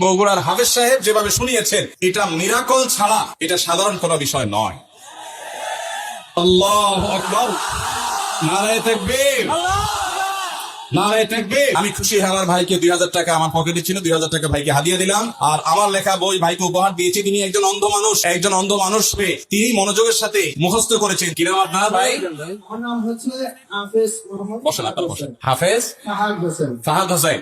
বগুড়ার হাফেজ সাহেব যেভাবে শুনিয়েছেন, এটা মিরাকল ছাড়া এটা সাধারণ কোনো বিষয় নয়। আল্লাহু আকবার, নারায়ে তাকবীর, নারায়ে তাকবীর। আমি খুশি, আমার ভাইকে 2000 টাকা আমার পকেটে ছিল, 2000 টাকা ভাইকে হাদিয়া দিলাম। আর আমার লেখা বই ভাইকে উপহার দিয়েছি। তিনি একজন অন্ধ মানুষ, একজন অন্ধ মানুষ হয়ে তিনি মনোযোগের সাথে মুখস্থ করেছেন। কি নাম আপনার ভাই? আমার নাম হচ্ছে হাফেজ মোহাম্মদ বসেন, আপনার বসেন। হাফেজ ফাহাদ হোসেন। ফাহাদ হোসেন,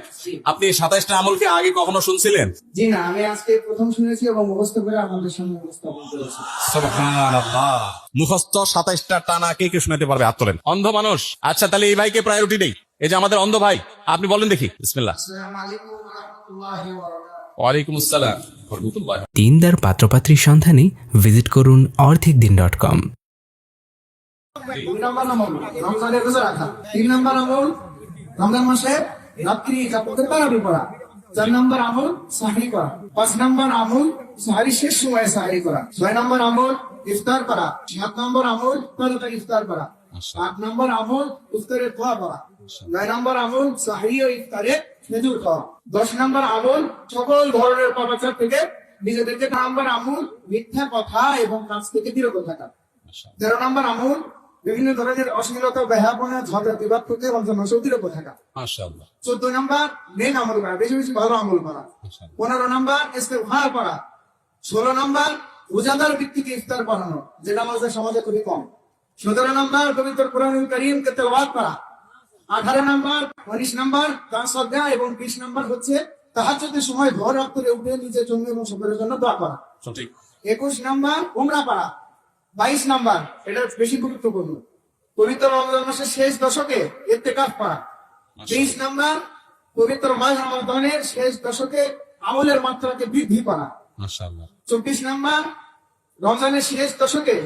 আপনি 27টা আমলকে আগে কখনো শুনছিলেন? জি না, আমি আজকে প্রথম শুনেছি এবং মুখস্থ করে আপনাদের সামনে উপস্থাপন করেছি। সুবহানাল্লাহ। মুখস্থ 27টা টানা কে কে শোনাতে পারবে? হাত তোলেন। অন্ধ মানুষ, আচ্ছা তাহলে এই ভাইকে প্রায়োরিটি দেই। এই যে আমাদের অন্ধ ভাই, আপনি বলেন দেখি। বিসমিল্লাহ। আসসালামু আলাইকুম ওয়া রাহমাতুল্লাহি ওয়া বারাকাতুহু। ওয়ালাইকুম আসসালাম ওয়া রাহমাতুল্লাহ। দিনদার পাত্রপাত্রীর সন্ধানে ভিজিট করুন orthicdin.com। 2 নম্বর আমল রমজানের রোজা রাখা। 3 নম্বর আমল রমজান মাসে রাত্রি জাপাতে তারাবি পড়া। 4 নম্বর আমল সাহরি করা। 5 নম্বর আমল সাহরি শেষ সময়ে সাহরি করা। 6 নম্বর আমল ইফতার করা। 7 নম্বর আমল তাড়াতাড়ি ইফতার করা। 8 নম্বর আমল ইফতারের দোয়া পড়া। 9 নম্বর আমল সাহরি ও ইফতারে খেজুর খাওয়া। 10 নম্বর আমল সকল ধরনের পাপাচার থেকে নিজেদেরকে। 11 নম্বর আমল মিথ্যা কথা এবং কাজ থেকে বিরত থাকা। 13 নম্বর আমল বিভিন্ন ধরনের অশ্লীলতা, ব্যাহাপনা, ঝগড়া বিবাদ থেকে রমজান মাসে বিরত থাকা। মাশাআল্লাহ। 14 নম্বর নেক আমল করা, বেশি বেশি ভালো আমল করা। 15 নম্বর ইস্তেগফার করা। 16 নম্বর রোজাদার ব্যক্তিকে ইফতার বানানো, যেটা আমাদের সমাজে খুবই কম। 17 নম্বর পবিত্র কোরআনুল কারীমকে তেলাওয়াত করা। 18 নম্বর, 19 নম্বর দান সদকা এবং 20 নম্বর হচ্ছে তাহাজ্জুদের সময় ভোর রাত্রে উঠে নিজের জন্য এবং সকলের জন্য দোয়া করা। সঠিক। 21 নম্বর উমরা করা। 22 নম্বর, এটা বেশি গুরুত্বপূর্ণ, পবিত্র রমজান মাসের শেষ দশকে ইতিকাফ করা। 23 নম্বর, পবিত্র মাস রমজানের শেষ দশকে আমলের মাত্রাকে বৃদ্ধি করা। মাশাআল্লাহ। 24 নম্বর, রমজানের শেষ দশকে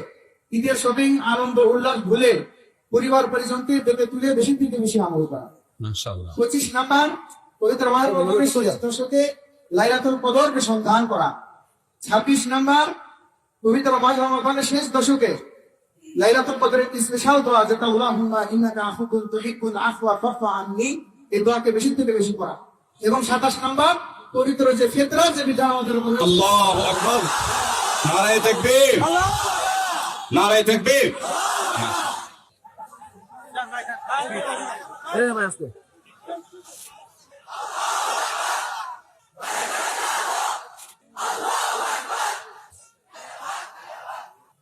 ঈদের শপিং, আনন্দ উল্লাস ভুলে পরিবার পরিজনকে ডেকে তুলে বেশি থেকে বেশি আমল করা। মাশাআল্লাহ। 25 নম্বর, পবিত্র মাস রমজানের শেষ দশকে লাইলাতুল কদরকে সন্ধান করা। 26 নম্বর, পবিত্র মাস রমজানের শেষ দশকে লাইলাতুল কদরের স্পেশাল দোয়া, যেটা আল্লাহুম্মা ইন্নাকা আফুকুন তুহিব্বুল আফওয়া ফাফু আননি, এই দোয়াকে বেশি থেকে বেশি করা। এবং 27 নম্বর, পবিত্র যে ফিতরা, যে বিধান আমাদের উপর। আল্লাহু আকবার, নারায়ে তাকবীর, নারায়ে তাকবীর।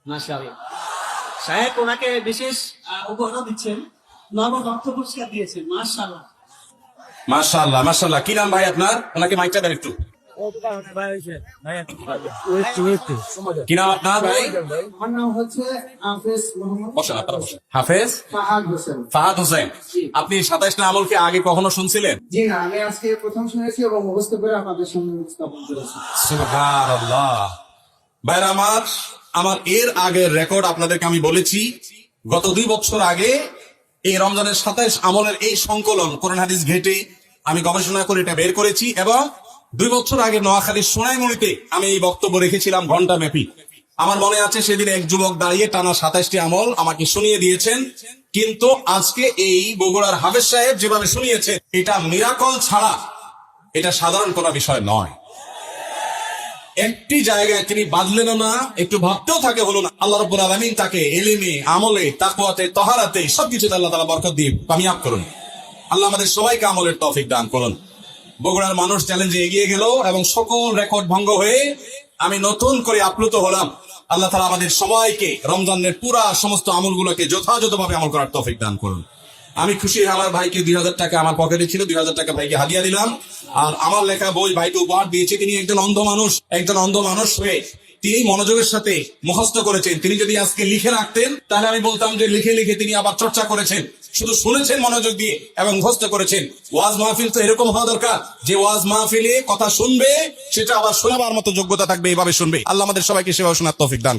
মাশাআল্লাহ। সাহেব ওনাকে বিশেষ উপহার দিচ্ছেন, নগদ অর্থ পুরস্কার দিয়েছেন। মাশাআল্লাহ, মাশাআল্লাহ, মাশাআল্লাহ। কি নাম ভাই আপনার? ওনাকে মাইকটা দেন একটু। কি নাম আপনার ভাই? আমার নাম হচ্ছে হাফেজ মোহাম্মদ বসেন, আপনারা বসেন। হাফেজ ফাহাদ হোসেন। ফাহাদ হোসেন, আপনি 27টা আমলকে আগে কখনো শুনছিলেন? জি না, আমি আজকে প্রথম শুনেছি এবং মুখস্থ করে আপনাদের সামনে উপস্থাপন করেছি। সুবহানাল্লাহ। ভাইরা আমার এর আগের রেকর্ড আপনাদেরকে আমি বলেছি। গত 2 বছর আগে এই রমজানের 27 আমলের এই সংকলন কোরআন হাদিস ঘেটে আমি গবেষণা করে এটা বের করেছি, এবং 2 বছর আগে নোয়াখালীর সোনাইমুড়িতে আমি এই বক্তব্য রেখেছিলাম ঘন্টা ব্যাপী। আমার মনে আছে সেদিন এক যুবক দাঁড়িয়ে টানা 27টি আমল আমাকে শুনিয়ে দিয়েছেন। কিন্তু আজকে এই বগুড়ার হাফেজ সাহেব যেভাবে শুনিয়েছেন, এটা মিরাকল ছাড়া এটা সাধারণ কোনো বিষয় নয়। একটি জায়গায় তিনি বাদলেন না, একটু ভাবতেও থাকে হলো না। আল্লাহ রাব্বুল আলামিন তাকে ইলমে, আমলে, তাকওয়াতে, তাহারাতে সবকিছুতে আল্লাহ তাআলা বরকত দিয়ে কামিয়াব করুন। আল্লাহ আমাদের সবাইকে আমলের তৌফিক দান করুন। বগুড়ার মানুষ চ্যালেঞ্জে এগিয়ে গেল এবং সকল রেকর্ড ভঙ্গ হয়ে আমি নতুন করে আপ্লুত হলাম। আল্লাহ তাআলা আমাদের সবাইকে রমজানের পুরা সমস্ত আমলগুলোকে যথাযথভাবে আমল করার তৌফিক দান করুন। আমি খুশি, আমার ভাইকে 2000 টাকা আমার পকেটে ছিল, 2000 টাকা ভাইকে হাদিয়া দিলাম। আর আমার লেখা বই ভাইকে উপহার দিয়েছি। তিনি একজন অন্ধ মানুষ, একজন অন্ধ মানুষ হয়ে তিনি মনোযোগের সাথে মুখস্থ করেছেন। তিনি যদি আজকে লিখে রাখতেন তাহলে আমি বলতাম যে লিখে লিখে তিনি আবার চর্চা করেছেন। শুধু শুনেছেন মনোযোগ দিয়ে এবং মুখস্থ করেছেন। ওয়াজ মাহফিল তো এরকম হওয়া দরকার যে ওয়াজ মাহফিলে কথা শুনবে সেটা আবার শোনাবার মতো যোগ্যতা থাকবে, এইভাবে শুনবে। আল্লাহ আমাদের সবাইকে সেভাবে শোনার তৌফিক দান।